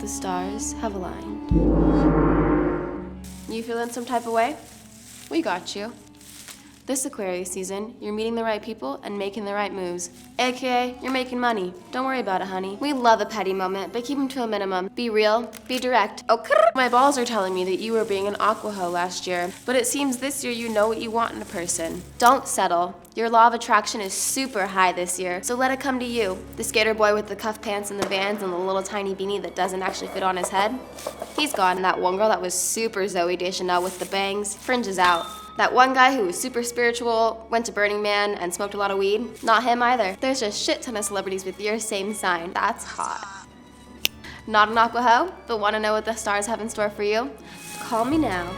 The stars have aligned. You feeling some type of way? We got you. This Aquarius season, you're meeting the right people and making the right moves. AKA, you're making money. Don't worry about it, honey. We love a petty moment, but keep them to a minimum. Be real, be direct. Okay. My balls are telling me that you were being an aquaho last year, but it seems this year you know what you want in a person. Don't settle. Your law of attraction is super high this year, so let it come to you. The skater boy with the cuff pants and the Vans and the little tiny beanie that doesn't actually fit on his head, he's gone. And that one girl that was super Zooey Deschanel with the bangs, fringe is out. That one guy who was super spiritual, went to Burning Man, and smoked a lot of weed, not him either. There's a shit ton of celebrities with your same sign. That's hot. Not an aquaho, but want to know what the stars have in store for you? Call me now.